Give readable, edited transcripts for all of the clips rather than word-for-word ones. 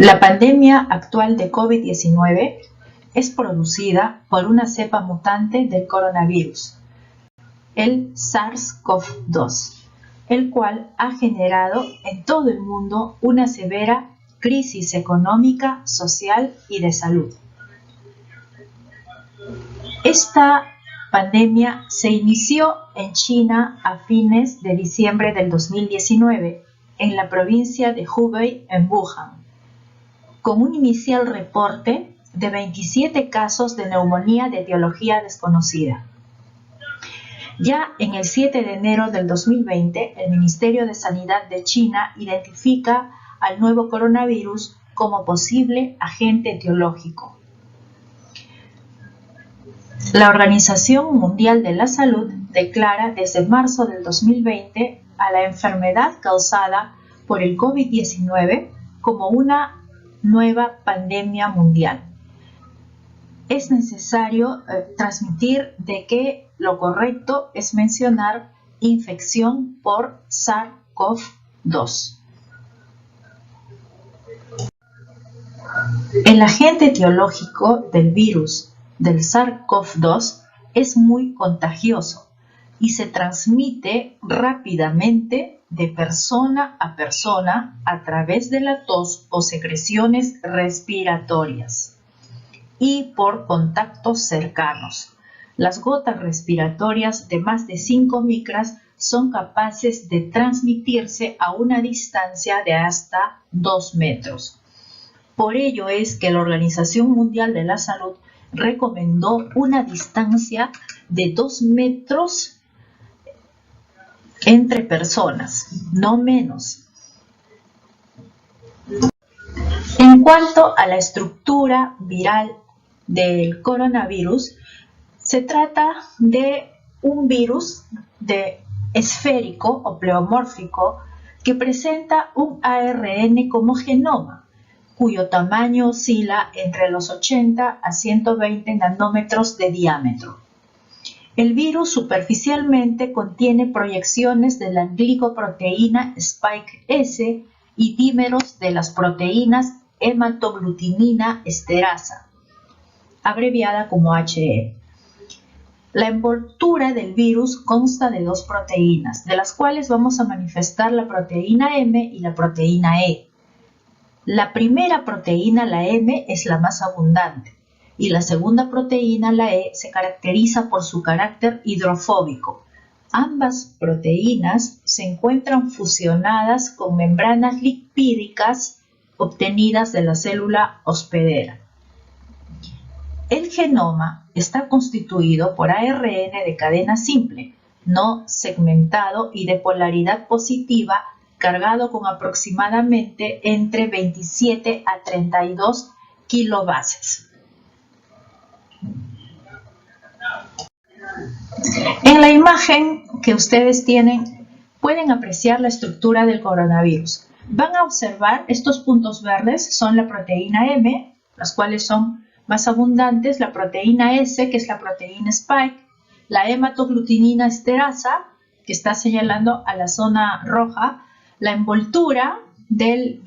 La pandemia actual de COVID-19 es producida por una cepa mutante del coronavirus, el SARS-CoV-2, el cual ha generado en todo el mundo una severa crisis económica, social y de salud. Esta pandemia se inició en China a fines de diciembre del 2019, en la provincia de Hubei, en Wuhan, con un inicial reporte de 27 casos de neumonía de etiología desconocida. Ya en el 7 de enero del 2020, el Ministerio de Sanidad de China identifica al nuevo coronavirus como posible agente etiológico. La Organización Mundial de la Salud declara desde marzo del 2020 a la enfermedad causada por el COVID-19 como una nueva pandemia mundial. Es necesario transmitir de que lo correcto es mencionar infección por SARS-CoV-2. El agente etiológico del virus del SARS-CoV-2 es muy contagioso y se transmite rápidamente de persona a través de la tos o secreciones respiratorias y por contactos cercanos. Las gotas respiratorias de más de 5 micras son capaces de transmitirse a una distancia de hasta 2 metros. Por ello es que la Organización Mundial de la Salud recomendó una distancia de 2 metros entre personas, no menos. En cuanto a la estructura viral del coronavirus, se trata de un virus esférico o pleomórfico que presenta un ARN como genoma, cuyo tamaño oscila entre los 80 a 120 nanómetros de diámetro. El virus superficialmente contiene proyecciones de la glicoproteína Spike S y dímeros de las proteínas hematoglutinina esterasa, abreviada como HE. La envoltura del virus consta de 2 proteínas, de las cuales vamos a manifestar la proteína M y la proteína E. La primera proteína, la M, es la más abundante y la segunda proteína, la E, se caracteriza por su carácter hidrofóbico. Ambas proteínas se encuentran fusionadas con membranas lipídicas obtenidas de la célula hospedera. El genoma está constituido por ARN de cadena simple, no segmentado y de polaridad positiva, cargado con aproximadamente entre 27 a 32 kilobases. En la imagen que ustedes tienen, pueden apreciar la estructura del coronavirus. Van a observar estos puntos verdes, son la proteína M, las cuales son más abundantes, la proteína S, que es la proteína Spike, la hematoglutinina esterasa, que está señalando a la zona roja, la envoltura del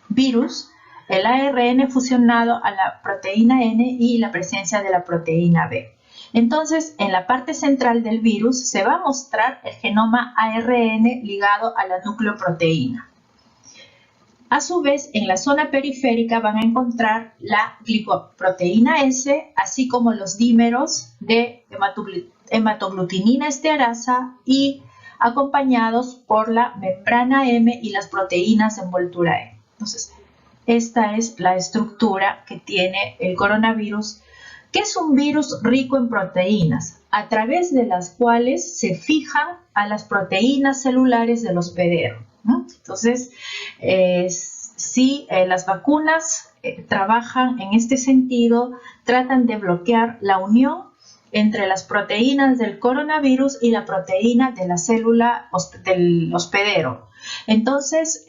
virus, el ARN fusionado a la proteína N y la presencia de la proteína B. Entonces, en la parte central del virus se va a mostrar el genoma ARN ligado a la nucleoproteína. A su vez, en la zona periférica van a encontrar la glicoproteína S, así como los dímeros de hematoglutinina esterasa y acompañados por la membrana M y las proteínas de envoltura E. Entonces, esta es la estructura que tiene el coronavirus, que es un virus rico en proteínas, a través de las cuales se fijan a las proteínas celulares del hospedero, ¿no? Entonces, las vacunas trabajan en este sentido, tratan de bloquear la unión entre las proteínas del coronavirus y la proteína de la célula del hospedero. Entonces,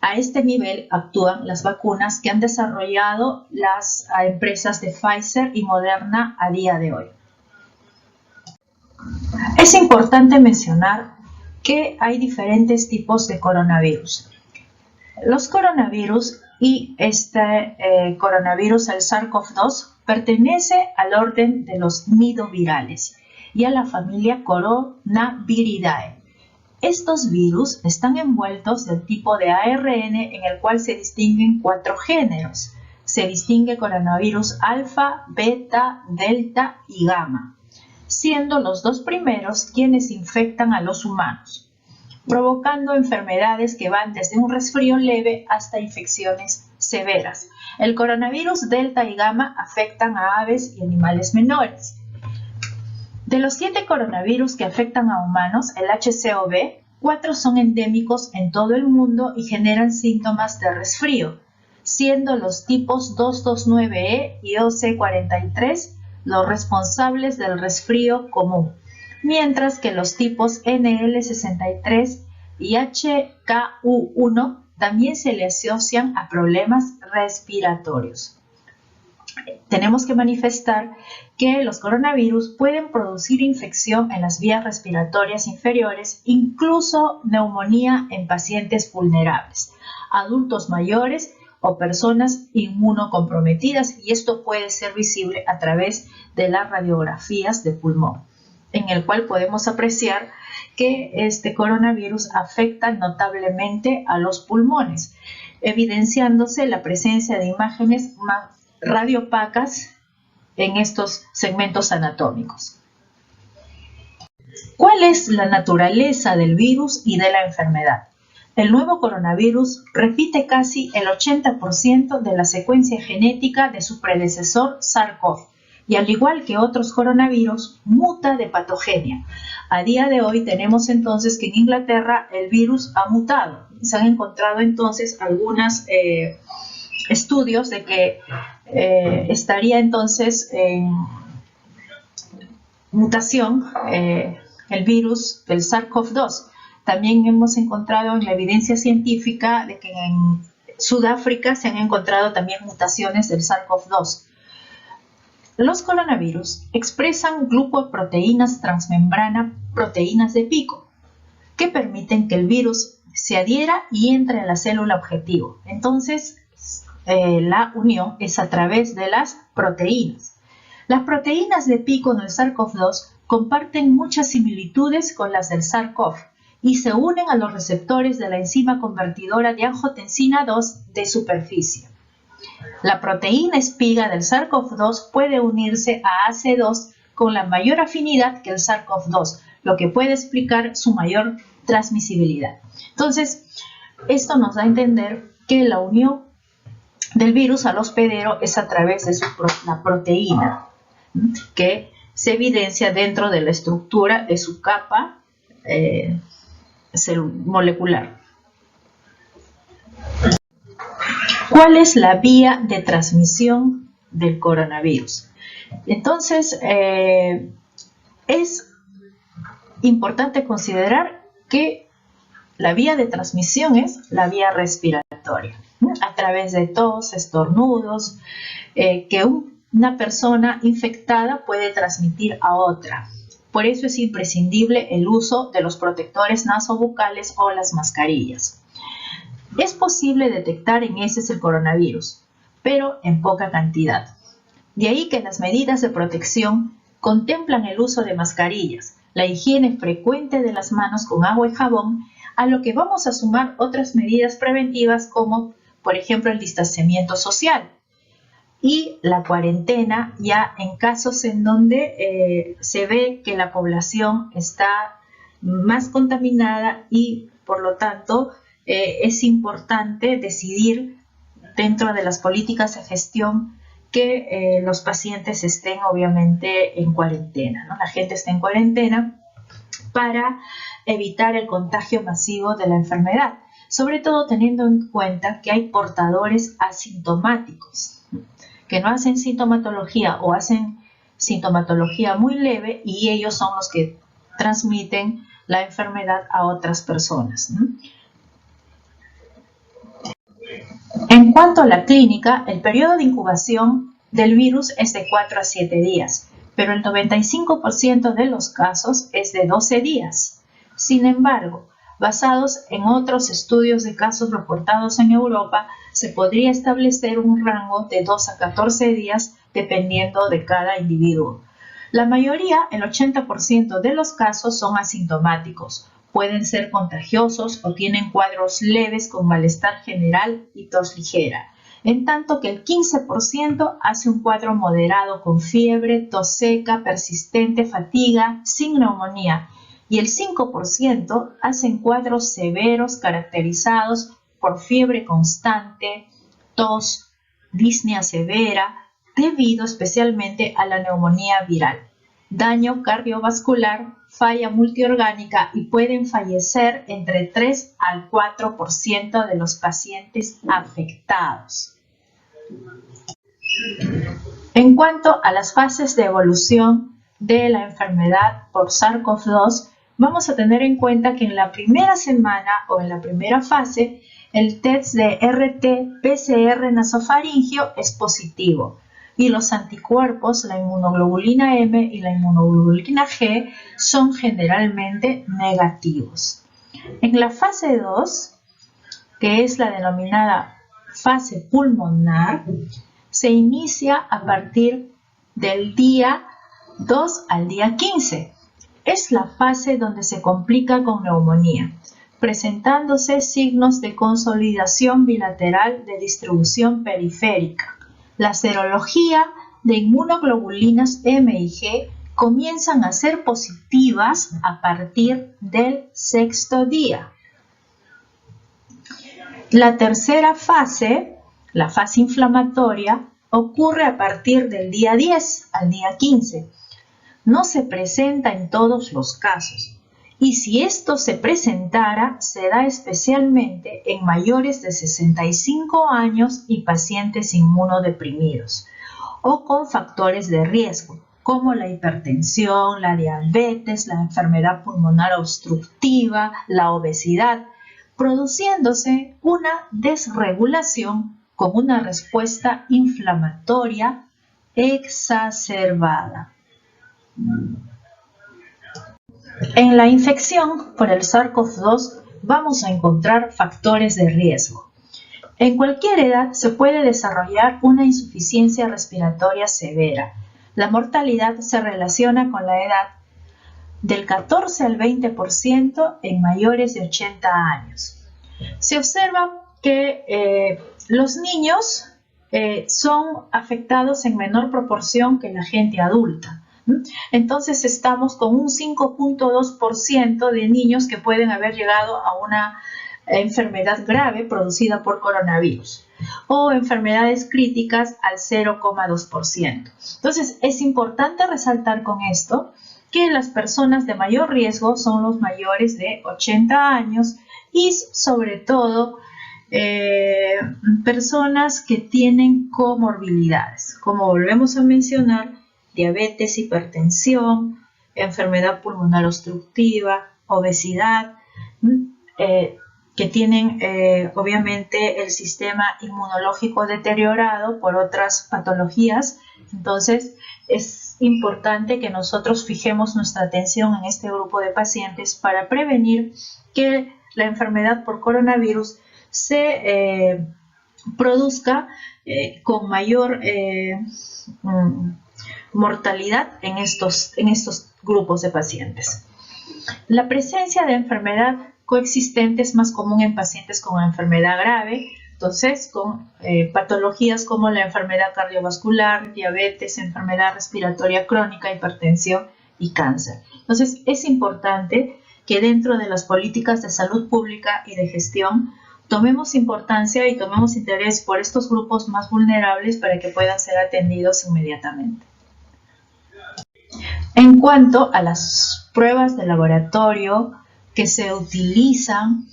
a este nivel actúan las vacunas que han desarrollado las empresas de Pfizer y Moderna a día de hoy. Es importante mencionar que hay diferentes tipos de coronavirus. Los coronavirus y este coronavirus, el SARS-CoV-2, pertenece al orden de los nidovirales y a la familia Coronaviridae. Estos virus están envueltos del tipo de ARN en el cual se distinguen 4 géneros. Se distingue coronavirus alfa, beta, delta y gamma, siendo los 2 primeros quienes infectan a los humanos, provocando enfermedades que van desde un resfrío leve hasta infecciones severas. El coronavirus delta y gamma afectan a aves y animales menores. De los 7 coronavirus que afectan a humanos, el HCOV, 4 son endémicos en todo el mundo y generan síntomas de resfrío, siendo los tipos 229E y OC43 los responsables del resfrío común, mientras que los tipos NL63 y HKU1 también se le asocian a problemas respiratorios. Tenemos que manifestar que los coronavirus pueden producir infección en las vías respiratorias inferiores, incluso neumonía en pacientes vulnerables, adultos mayores o personas inmunocomprometidas, y esto puede ser visible a través de las radiografías de pulmón, en el cual podemos apreciar que este coronavirus afecta notablemente a los pulmones, evidenciándose la presencia de imágenes radiopacas en estos segmentos anatómicos. ¿Cuál es la naturaleza del virus y de la enfermedad? El nuevo coronavirus repite casi el 80% de la secuencia genética de su predecesor SARS-CoV, y al igual que otros coronavirus, muta de patogenia. A día de hoy tenemos entonces que en Inglaterra el virus ha mutado. Se han encontrado entonces algunos estudios de que estaría entonces en mutación el virus del SARS-CoV-2. También hemos encontrado en la evidencia científica de que en Sudáfrica se han encontrado también mutaciones del SARS-CoV-2. Los coronavirus expresan glucoproteínas transmembrana, proteínas de pico, que permiten que el virus se adhiera y entre a la célula objetivo. Entonces, la unión es a través de las proteínas. Las proteínas de pico del SARS-CoV-2 comparten muchas similitudes con las del SARS-CoV y se unen a los receptores de la enzima convertidora de angiotensina 2 de superficie. La proteína espiga del SARS-CoV-2 puede unirse a AC2 con la mayor afinidad que el SARS-CoV-2, lo que puede explicar su mayor transmisibilidad. Entonces, esto nos da a entender que la unión del virus al hospedero es a través de la proteína, que se evidencia dentro de la estructura de su capa molecular. ¿Cuál es la vía de transmisión del coronavirus? Entonces, es importante considerar que la vía de transmisión es la vía respiratoria, a través de tos, estornudos, que una persona infectada puede transmitir a otra. Por eso es imprescindible el uso de los protectores nasobucales o las mascarillas. Es posible detectar en heces el coronavirus, pero en poca cantidad. De ahí que las medidas de protección contemplan el uso de mascarillas, la higiene frecuente de las manos con agua y jabón, a lo que vamos a sumar otras medidas preventivas como, por ejemplo, el distanciamiento social y la cuarentena, ya en casos en donde se ve que la población está más contaminada y, por lo tanto, es importante decidir dentro de las políticas de gestión que los pacientes estén obviamente en cuarentena, ¿no? La gente esté en cuarentena para evitar el contagio masivo de la enfermedad, sobre todo teniendo en cuenta que hay portadores asintomáticos que no hacen sintomatología o hacen sintomatología muy leve y ellos son los que transmiten la enfermedad a otras personas. En cuanto a la clínica, el periodo de incubación del virus es de 4 a 7 días, pero el 95% de los casos es de 12 días. Sin embargo, basados en otros estudios de casos reportados en Europa, se podría establecer un rango de 2 a 14 días dependiendo de cada individuo. La mayoría, el 80% de los casos son asintomáticos. Pueden ser contagiosos o tienen cuadros leves con malestar general y tos ligera, en tanto que el 15% hace un cuadro moderado con fiebre, tos seca, persistente, fatiga, sin neumonía, y el 5% hacen cuadros severos caracterizados por fiebre constante, tos, disnea severa, debido especialmente a la neumonía viral, daño cardiovascular, falla multiorgánica y pueden fallecer entre 3 al 4% de los pacientes afectados. En cuanto a las fases de evolución de la enfermedad por SARS-CoV-2, vamos a tener en cuenta que en la primera semana o en la primera fase, el test de RT-PCR nasofaringeo es positivo y los anticuerpos, la inmunoglobulina M y la inmunoglobulina G, son generalmente negativos. En la fase 2, que es la denominada fase pulmonar, se inicia a partir del día 2 al día 15. Es la fase donde se complica con neumonía, presentándose signos de consolidación bilateral de distribución periférica. La serología de inmunoglobulinas M y G comienzan a ser positivas a partir del 6º día. La tercera fase, la fase inflamatoria, ocurre a partir del día 10 al día 15. No se presenta en todos los casos. Y si esto se presentara, se da especialmente en mayores de 65 años y pacientes inmunodeprimidos o con factores de riesgo, como la hipertensión, la diabetes, la enfermedad pulmonar obstructiva, la obesidad, produciéndose una desregulación con una respuesta inflamatoria exacerbada. En la infección por el SARS-CoV-2 vamos a encontrar factores de riesgo. En cualquier edad se puede desarrollar una insuficiencia respiratoria severa. La mortalidad se relaciona con la edad del 14 al 20% en mayores de 80 años. Se observa que los niños son afectados en menor proporción que la gente adulta. Entonces estamos con un 5.2% de niños que pueden haber llegado a una enfermedad grave producida por coronavirus o enfermedades críticas al 0,2%. Entonces es importante resaltar con esto que las personas de mayor riesgo son los mayores de 80 años y sobre todo personas que tienen comorbilidades, como volvemos a mencionar, diabetes, hipertensión, enfermedad pulmonar obstructiva, obesidad, que tienen obviamente el sistema inmunológico deteriorado por otras patologías. Entonces es importante que nosotros fijemos nuestra atención en este grupo de pacientes para prevenir que la enfermedad por coronavirus se produzca con mayor mortalidad en estos grupos de pacientes. La presencia de enfermedad coexistente es más común en pacientes con enfermedad grave, entonces con patologías como la enfermedad cardiovascular, diabetes, enfermedad respiratoria crónica, hipertensión y cáncer. Entonces es importante que dentro de las políticas de salud pública y de gestión tomemos importancia y tomemos interés por estos grupos más vulnerables para que puedan ser atendidos inmediatamente. En cuanto a las pruebas de laboratorio que se utilizan,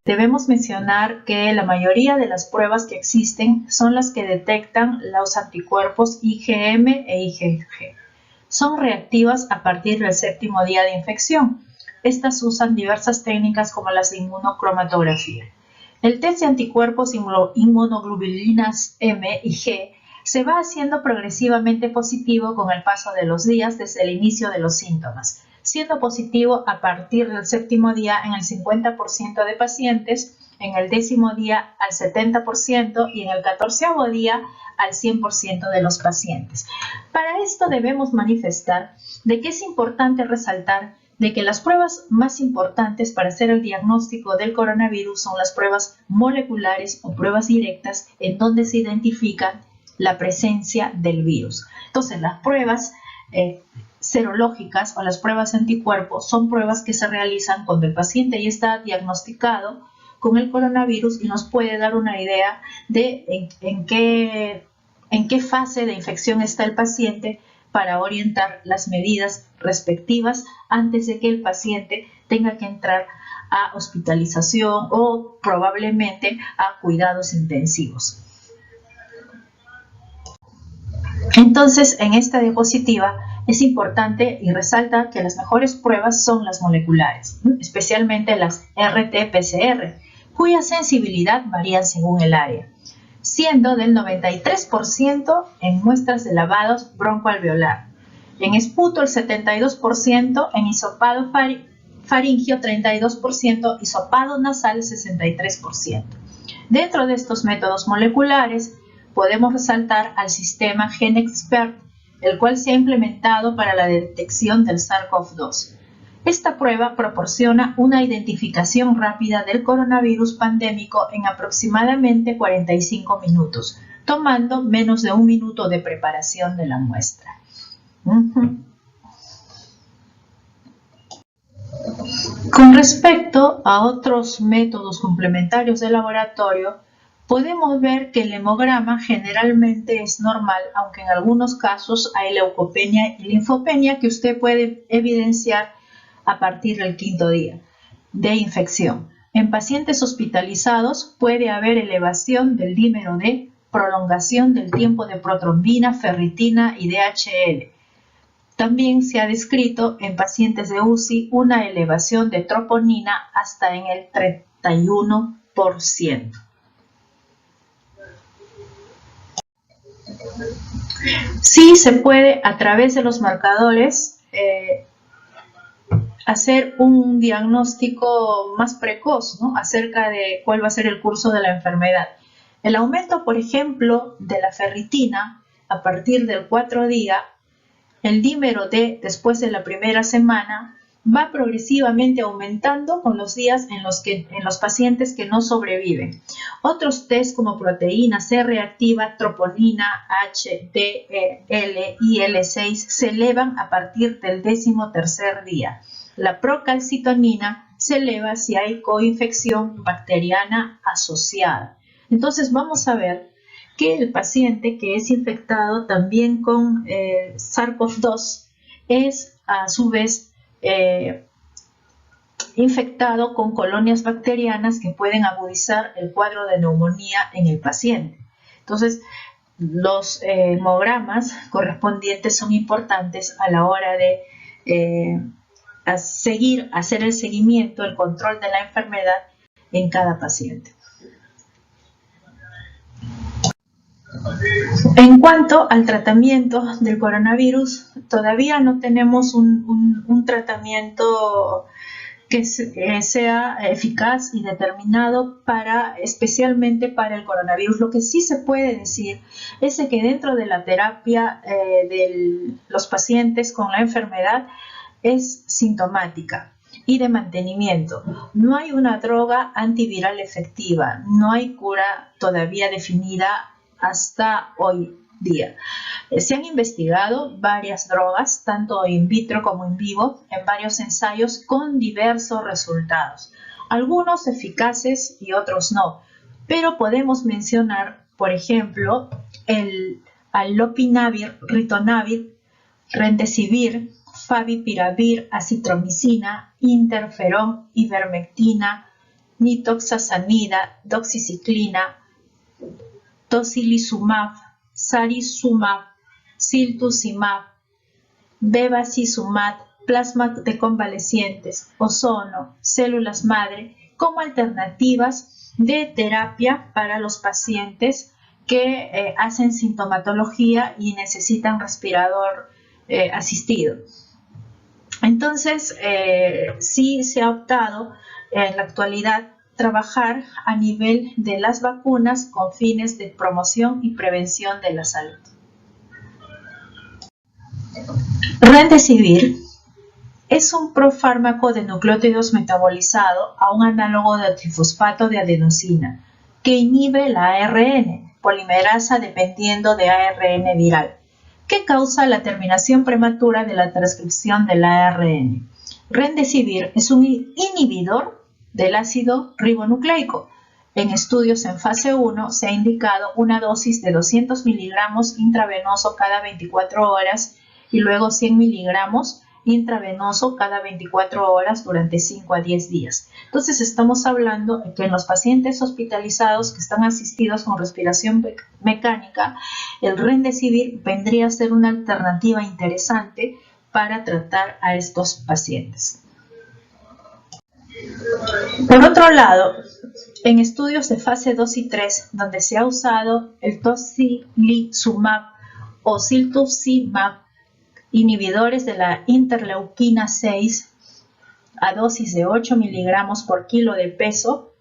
debemos mencionar que la mayoría de las pruebas que existen son las que detectan los anticuerpos IgM e IgG. son reactivas a partir del 7º día de infección. Estas usan diversas técnicas como las de inmunocromatografía. El test de anticuerpos inmunoglobulinas M y G se va haciendo progresivamente positivo con el paso de los días desde el inicio de los síntomas, siendo positivo a partir del 7º día en el 50% de pacientes, en el 10º día al 70% y en el 14º día al 100% de los pacientes. Para esto debemos manifestar de que es importante resaltar de que las pruebas más importantes para hacer el diagnóstico del coronavirus son las pruebas moleculares o pruebas directas en donde se identifica la presencia del virus. Entonces, las pruebas serológicas o las pruebas de anticuerpos son pruebas que se realizan cuando el paciente ya está diagnosticado con el coronavirus y nos puede dar una idea de en qué fase de infección está el paciente para orientar las medidas respectivas antes de que el paciente tenga que entrar a hospitalización o probablemente a cuidados intensivos. Entonces, en esta diapositiva es importante y resalta que las mejores pruebas son las moleculares, especialmente las RT-PCR, cuya sensibilidad varía según el área, siendo del 93% en muestras de lavados broncoalveolar, en esputo el 72%, en hisopado faríngeo 32%, hisopado nasal 63%. Dentro de estos métodos moleculares podemos resaltar al sistema GenExpert, el cual se ha implementado para la detección del SARS-CoV-2. Esta prueba proporciona una identificación rápida del coronavirus pandémico en aproximadamente 45 minutos, tomando menos de 1 minuto de preparación de la muestra. Con respecto a otros métodos complementarios de laboratorio, podemos ver que el hemograma generalmente es normal, aunque en algunos casos hay leucopenia y linfopenia que usted puede evidenciar a partir del 5º día de infección. En pacientes hospitalizados puede haber elevación del dímero D, prolongación del tiempo de protrombina, ferritina y DHL. También se ha descrito en pacientes de UCI una elevación de troponina hasta en el 31%. Sí se puede, a través de los marcadores, hacer un diagnóstico más precoz, ¿no?, acerca de cuál va a ser el curso de la enfermedad. El aumento, por ejemplo, de la ferritina a partir del 4º día, el dímero D después de la primera semana va progresivamente aumentando con los días en los pacientes que no sobreviven. Otros test como proteína C reactiva, troponina, H, D, L y L6 se elevan a partir del 13º día. La procalcitonina se eleva si hay coinfección bacteriana asociada. Entonces vamos a ver que el paciente que es infectado también con SARS-CoV-2 es a su vez infectado con colonias bacterianas que pueden agudizar el cuadro de neumonía en el paciente. Entonces, los hemogramas correspondientes son importantes a la hora de hacer el seguimiento, el control de la enfermedad en cada paciente. En cuanto al tratamiento del coronavirus, todavía no tenemos un tratamiento que sea eficaz y determinado especialmente para el coronavirus. Lo que sí se puede decir es que dentro de la terapia de los pacientes con la enfermedad es sintomática y de mantenimiento. No hay una droga antiviral efectiva, no hay cura todavía definida hasta hoy día. Se han investigado varias drogas, tanto in vitro como in vivo, en varios ensayos con diversos resultados. Algunos eficaces y otros no, pero podemos mencionar, por ejemplo, el lopinavir, ritonavir, remdesivir, favipiravir, acitromicina, interferón, ivermectina, nitoxazanida, doxiciclina, tocilizumab, sarizumab, ciltuzumab, bevacizumab, plasma de convalecientes, ozono, células madre, como alternativas de terapia para los pacientes que hacen sintomatología y necesitan respirador asistido. Entonces, sí se ha optado en la actualidad trabajar a nivel de las vacunas con fines de promoción y prevención de la salud. Remdesivir es un profármaco de nucleótidos metabolizado a un análogo de trifosfato de adenosina que inhibe la ARN, polimerasa dependiendo de ARN viral, que causa la terminación prematura de la transcripción del ARN. Remdesivir es un inhibidor del ácido ribonucleico. En estudios en fase 1 se ha indicado una dosis de 200 miligramos intravenoso cada 24 horas y luego 100 miligramos intravenoso cada 24 horas durante 5 a 10 días. Entonces estamos hablando de que en los pacientes hospitalizados que están asistidos con respiración mecánica, el Remdesivir vendría a ser una alternativa interesante para tratar a estos pacientes. Por otro lado, en estudios de fase 2 y 3, donde se ha usado el tocilizumab o ciltuzumab, inhibidores de la interleuquina 6 a dosis de 8 miligramos por kilo de peso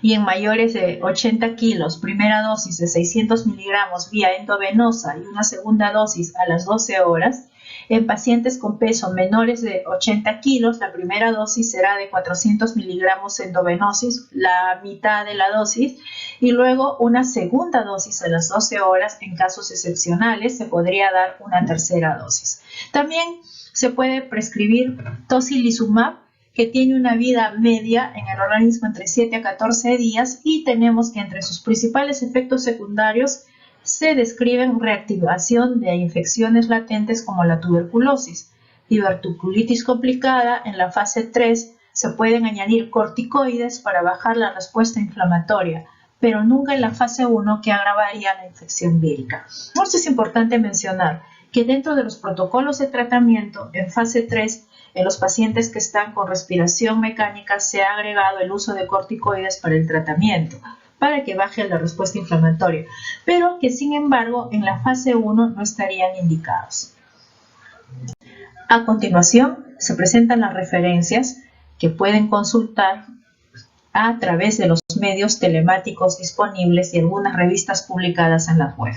y en mayores de 80 kilos, primera dosis de 600 miligramos vía endovenosa y una segunda dosis a las 12 horas. En pacientes con peso menores de 80 kilos, la primera dosis será de 400 miligramos endovenosis, la mitad de la dosis, y luego una segunda dosis a las 12 horas. En casos excepcionales se podría dar una tercera dosis. También se puede prescribir tocilizumab, que tiene una vida media en el organismo entre 7 a 14 días y tenemos que entre sus principales efectos secundarios se describen reactivación de infecciones latentes como la tuberculosis, diverticulitis complicada. En la fase 3 se pueden añadir corticoides para bajar la respuesta inflamatoria, pero nunca en la fase 1 que agravaría la infección vírica. Esto es importante mencionar que dentro de los protocolos de tratamiento en fase 3, en los pacientes que están con respiración mecánica se ha agregado el uso de corticoides para el tratamiento, para que baje la respuesta inflamatoria, pero que sin embargo en la fase 1 no estarían indicados. A continuación se presentan las referencias que pueden consultar a través de los medios telemáticos disponibles y algunas revistas publicadas en la web.